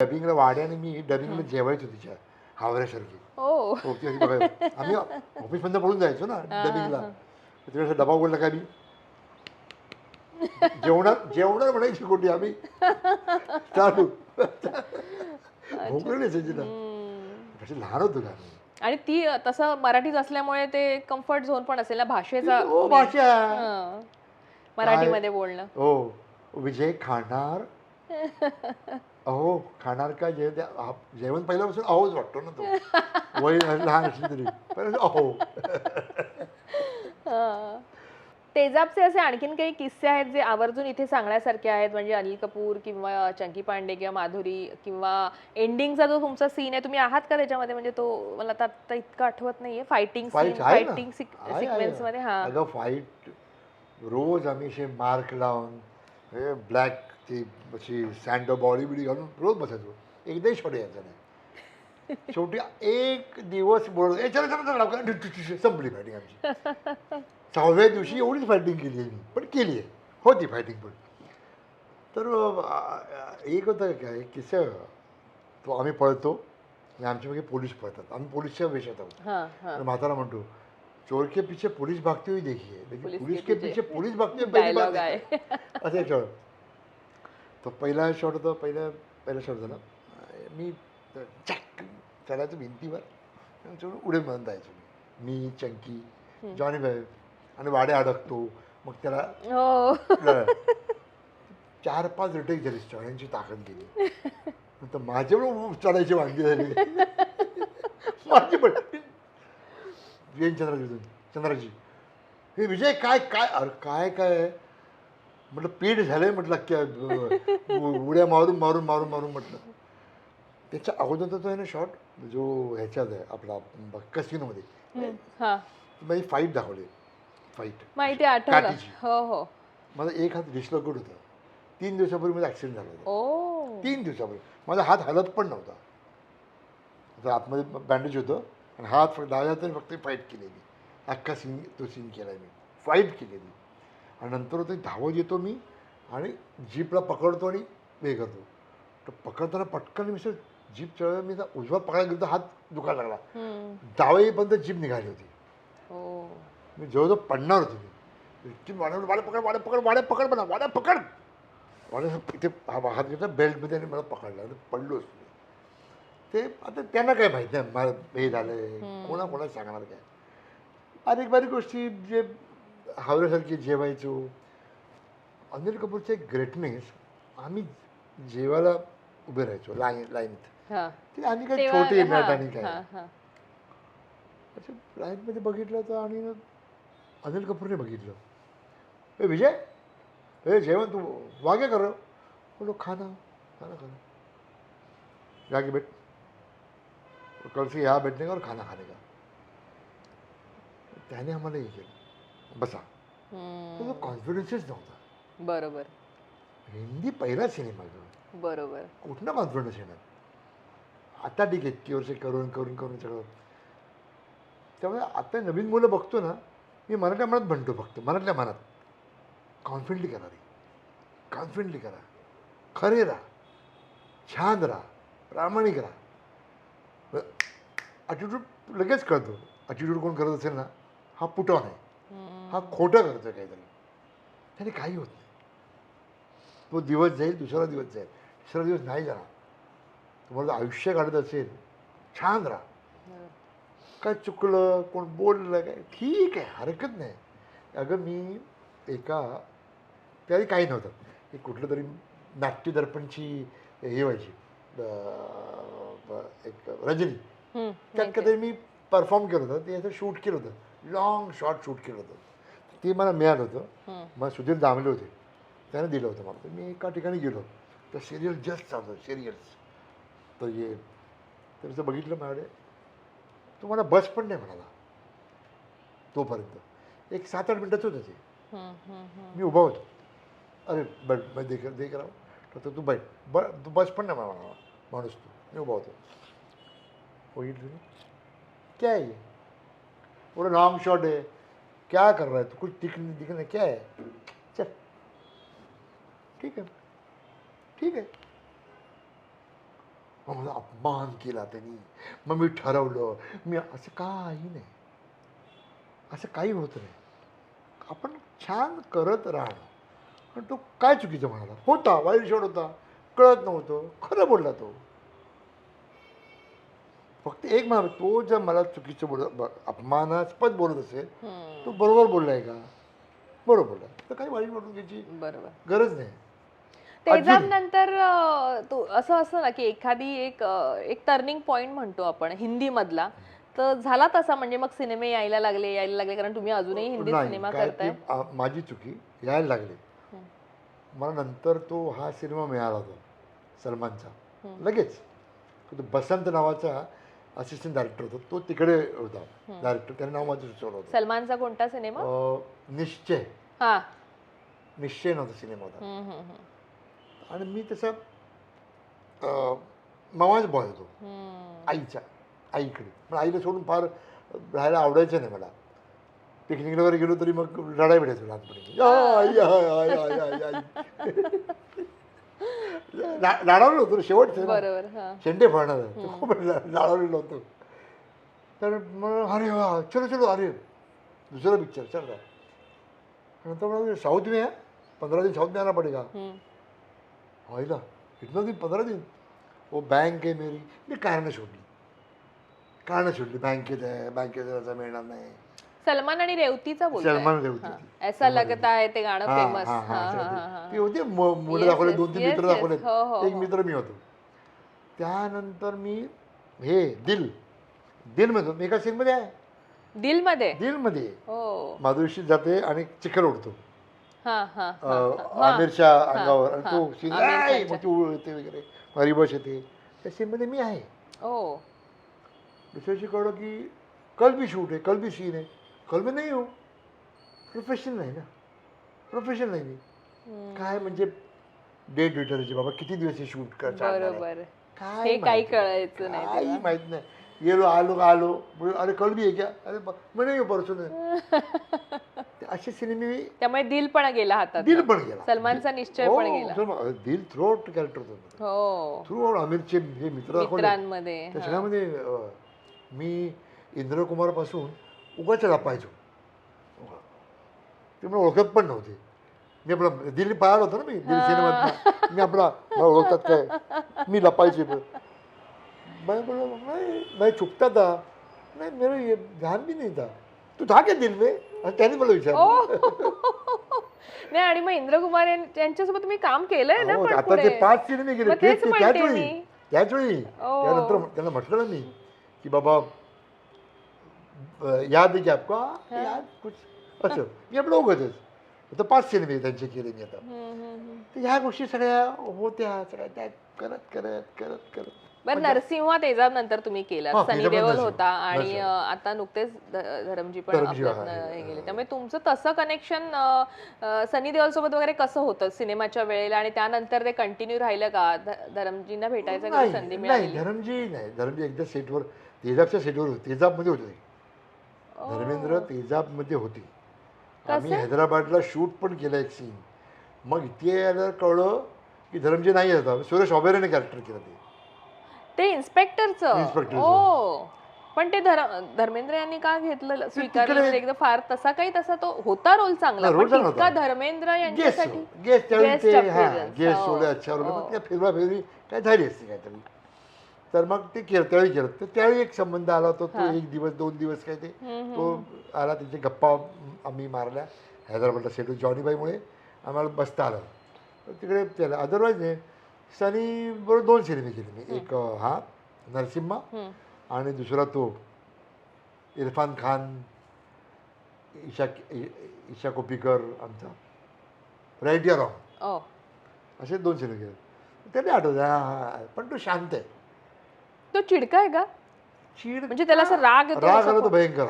डबिंगला वाड्याने मी डबिंगला जेवायचो तिच्या हावऱ्यासारखी. ओ ती अशी बघायला आम्ही ऑफिसमधनं पळून जायचो ना डबिंगला. तिकडे डबा उघडला का मी जेवणार म्हणायची कोटी आम्ही चालू भोंगळून यायची ना. कशी लहान होतो का आम्ही. आणि ती तसं मराठीच असल्यामुळे ते कम्फर्ट झोन पण असेल ना भाषेचा हो भाषा हं. मराठीमध्ये बोलणं. हो विजय खाणार अहो खाणार का जेवण पहिल्यापासून अहोच वाटतो ना तो वय लहान असली तरी पण अहो. हं. तेजाबचे असे आणखीन काही किस्से आहेत जे आवर्जून इथे सांगण्यासारखे आहेत म्हणजे अनिल कपूर किंवा चंकी पांडे किंवा माधुरी किंवा एंडिंगचा जो तुमचा सीन आहे तुम्ही आहात का त्याच्यामध्ये म्हणजे तो मला आता इतकं आठवत नाहीये फायटिंग सीन फाईट आहे ना फायटिंग आहे सिक्वेन्स मध्ये हा अगं फाईट रोज आम्ही असे मार्क लावून ब्लॅक ती अशी सँड बॉडी बिडी घालून रोज बसायचो एकदाही शॉट यायचा नाही. शेवटी एक दिवस बोलतो संपली फायटिंग आमची. 6व्या दिवशी एवढीच फायटिंग केली आहे मी पण केली आहे होती फायटिंग पण. तर एक होतं काय किस्सा तो आम्ही पळतो आणि आमच्या मागे पोलीस पळतात आम्ही पोलीसच्या वेशात आहोत. तर म्हातारा म्हणतो चोर के पीछे पुलिस भागती हुई देखिए लेकिन पुलिस के पीछे पुलिस भागती हुई पहिली बार डायलॉग आहे. असं एक शॉट. तो पहिला शॉट होता पहिला शॉट झाला मी चॅक चढायचो भिंतीवर चढून उडे म्हणून जायचो मी चंकी जॉनी भाई आणि वाडे अडकतो मग त्याला हो 4-5 रिटेक झाली चढायची ताकद गेली. तर माझे पण चढायची वांगी झाली माझी पण चंद्राची हे विजय काय काय अरे काय काय म्हटलं पीठ झालंय म्हटलं उड्या मारून मारून मारून मारून म्हटलं. त्याच्या अगोदरचा तो आहे ना शॉट जो ह्याच्यात आहे आपला कसिनोमध्ये माझी फाईट दाखवली फाईट माहिती आठवलं हो हो माझा एक हात डिस्लोकेट होता 3 दिवसापूर्वी माझा ॲक्सिडेंट झाला होता. ओ 3 दिवसापूर्वी माझा हात हलत पण नव्हता. तर आतमध्ये बँडेज होतं आणि हात फक्त डाव्या हाताने फक्त फाईट केलेली अख्खा तो सीन केला मी फाईट केलेली. आणि नंतर होतं धावत येतो मी आणि जीपला पकडतो आणि हे करतो. तर पकडताना पटकन मी जीप चढ मी उजवा पकडायला गेलो तर हात दुखायला लागला. डाव्या येईपर्यंत जीप निघाली होती. मी जवळजवळ पडणार होतो मी वाड्या पकड वाड्या पकड वाड्या पकड म्हणा वाड्या पकड वाड्या इथे हात घेतला बेल्टमध्ये आणि मला पकडला पडलोच मी. ते आता त्यांना काय माहिती आहे मला हे झालंय कोणाला सांगणार काय. अनेक बारीक गोष्टी जे हावऱ्यासारखी जेवायचो. अनिल कपूरचे ग्रेटनेस आम्ही जेवायला उभे राहायचो लाईनीत ते आम्ही काय छोटे नट आणि काय असं लाईनमध्ये बघितलं तर आणि अनिल कपूरने बघितलं ए विजय हे जेवण तू वागे कर बोलो खाना खाना खाना जाके बैठ कल से यहाँ बैठने का और खाना खाने का. त्याने आम्हाला हे केलं बसा तो कॉन्फिडन्सच नव्हता. बरोबर हिंदी पहिला सिनेमा बरोबर कुठनं कॉन्फिडन्स येणार. आता ठीक आहे इतकी वर्ष करून करून करून सगळं. त्यामुळे आता नवीन मुलं बघतो ना मी मनातल्या मनात म्हणतो फक्त मनातल्या मनात कॉन्फिडंटली करा रे कॉन्फिडंटली करा खरे राहा छान राहा प्रामाणिक राहा. ॲटिट्यूड लगेच कळतो. ॲटिट्यूड कोण करत असेल ना हा पुटॉन आहे हा खोटं करतो काहीतरी त्याने काही होत नाही. तो दिवस जाईल दुसरा दिवस जाईल तिसरा दिवस नाही जाणार. तुम्हाला आयुष्य काढत असेल छान राहा. काय चुकलं कोण बोललं काय ठीक आहे हरकत नाही. अगं मी एका त्यावेळी काही नव्हतं एक कुठलं तरी नाट्य दर्पणची हे व्हायची एक रजनी त्यात कधी मी परफॉर्म केलं होतं ते याचं शूट केलं होतं लॉंग शॉर्ट शूट केलं होतं. ते मला मिळालं होतं. मला सुधीर दामले होते त्याने दिलं होतं मला. तर मी एका ठिकाणी गेलो तर सिरियल जस्ट चालतं सिरियल्स तर ये तर असं बघितलं माझ्याकडे तो मला बस पण नाही म्हणाला तोपर्यंत एक 7-8 मिनटाचं होतं ते. मी उभा होतो अरे बट देख राव तर तू बैठ तू बस पण नाही म्हणाला माणूस तू. मी उभा होतो बघितलं क्या है ये बोला लॉन्ग शॉट है क्या कर रहा है तो कुछ दिखना क्या है चल ठीक है मग माझा अपमान केला त्यांनी. मग मी ठरवलं, मी असं काही नाही, असं काही होत नाही. आपण छान करत राहणं. पण तो काय चुकीचं म्हणाला, होता वाईट शॉट होता, कळत नव्हतं, खरं बोलला तो. फक्त एक म्हणा, तो जर मला चुकीचं अपमानास्पद बोलत असेल, तो बरोबर बोललाय का, बरोबर बोलला, तर काही वाईट वाटून घ्यायची बरोबर. गरज नाही. तेजाब नंतर तो असं असतं ना की एखादी एक टर्निंग पॉइंट म्हणतो आपण हिंदी मधला, तर झाला तसा म्हणजे मग सिनेमे यायला लागले कारण तुम्ही अजूनही हिंदी नाही, सिनेमा काय करताय. ती माझी चुकी, यायला लागले. मला नंतर तो हा सिनेमा मिळाला होता सलमानचा, लगेच. तो बसंत नावाचा असिस्टंट डायरेक्टर होता, तो तिकडे होता डायरेक्टर, त्याने नाव माझं सुचवलं होतं. सलमानचा कोणता सिनेमा? निश्चय. हा. निश्चय नव्हता सिनेमा होता. आणि मी तसा मामाच बॉय होतो आईच्या, आईकडे. पण आईला सोडून फार राहायला आवडायचं नाही मला. पिकनिकला वगैरे गेलो तरी मग रडाय भेटायचो लहानपणी, लाडावलेलं होतं शेवटचं बरोबर. शेंडे फळणार खूप लाडावलेलं होतं. तर मग अरे वा चलो चलो, अरे दुसरा पिक्चर चल रहा. नंतर मला साऊथ में है, 15 दिन साऊथ में आना पडेगा. आईला इतना दिन 15 दिन, वो बैंक आहे मेरी. मी कारणं शोधली, बँकेत आहे, बँकेत असं मिळणार नाही. सलमान आणि रेवतीचा बोलतोय. सलमान रेवती. ऐसा लगता है ते गाणं फेमस. ते होते मुलं दाखवले, 2-3 मित्र दाखवले. एक मित्र मी होतो. त्यानंतर मी हे दिलमध्ये, मी एका सीनमध्ये आहे दिलमध्ये माधुरीशी जाते आणि चिखल उडतो आमिरच्या अंगावर, आणि तो सीन उडते वगैरे, रिबस येते, त्या सीनमध्ये मी आहे. दुसऱ्या दिवशी कळलं की कल भी शूट आहे, कल भी सीन आहे. कल मी नाही हो, प्रोफेशनल नाही मी. काय म्हणजे डेट रिटर्नची, बाबा किती दिवस शूट बरोबर, काय काही कळायचं नाही, काही माहित नाही. गेलो आलो, अरे कल भी आहे क्या, अरे मी नाही परसू नाही. असे सिनेमे. त्यामुळे दिल पण गेला हातात, दिल पण गेला, सलमानचा निश्चय पण गेला. दिल थ्रू आउट कॅरेक्टर होतं, थ्रू आउट. आमिरचे जे मित्र मित्रांमध्ये, त्याच्यामध्ये मी इंद्रकुमार पासून उगाच लपायचो, ते मला ओळखत पण नव्हते. मी आपला दिल्ली पाहायला होतो ना, मी दिल्ली सिनेमात, मी आपला ओळखतात काय, मी लपायचे. मैं बोला मैं छुपता था, नहीं मेरा ये ध्यान भी नहीं था, तू था क्या दिल में, त्याने मला विचारलं. नाही, आणि मग इंद्रकुमार यांच्यासोबत तुम्ही काम केलंय ना. पण आता ते 5 सिनेमे गेले त्याचवेळी. हो. त्यानंतर त्यांना म्हटलं ना मी की बाबा याद आहे की आपका, याद कुछ असं. मी आपलं उगतच आता 5 सिनेमे त्यांचे केले मी आता. तर ह्या गोष्टी सगळ्या होत्या, सगळ्या त्या करत. बरं, नरसिंहा तेजाब नंतर तुम्ही केलं, सनी देओल होता, आणि आता नुकतेच धरमजी पण हे गेले. त्यामुळे तुमचं तसं कनेक्शन सनी देओल सोबत वगैरे कसं होतं सिनेमाच्या वेळेला, आणि त्यानंतर ते कंटिन्यू राहिलं का? धरमजींना भेटायचं कधी संधी मिळाली? धरमजी एकदा सेटवर, तेजाबच्या सेटवर होते, तेजाबमध्ये होते. धर्मेंद्र तेजाबमध्ये होते. आम्ही हैदराबादला शूट पण केलं एक सीन. मग इथे आल्यावर कळलं की धरमजी नाही होता, सुरेश ओबेरॉयने कॅरेक्टर केलं ते इन्स्पेक्टरचं. पण ते धर्मेंद्र यांनी का घेतलं, स्वीकारलं? एकदा फार तसा तो होता रोल चांगला, पण धर्मेंद्र यांच्यासाठी गेस्ट फिरवाफिरवी काय झाली असते काहीतरी. तर मग ते त्यावेळी केलं. तर त्यावेळी एक संबंध आला होता, तो 1 दिवस 2 दिवस काय ते तो आला. त्याचे गप्पा आम्ही मारल्या हैदराबादला सेट, जॉनीबाईमुळे आम्हाला बसता आलं. तिकडे त्याला अदरवाईज नाही. सनी बरोबर 2 सिनेमे केले मी, एक हा नरसिम्हा, आणि दुसरा तो इरफान खान, ईशा कोपीकर, आमचा राईट या रॉंग, असे 2 सिनेमे केले. त्याने आठवतं. पण तो शांत आहे. तो चिडका आहे का? चीड म्हणजे त्याला असं राग आला तो भयंकर.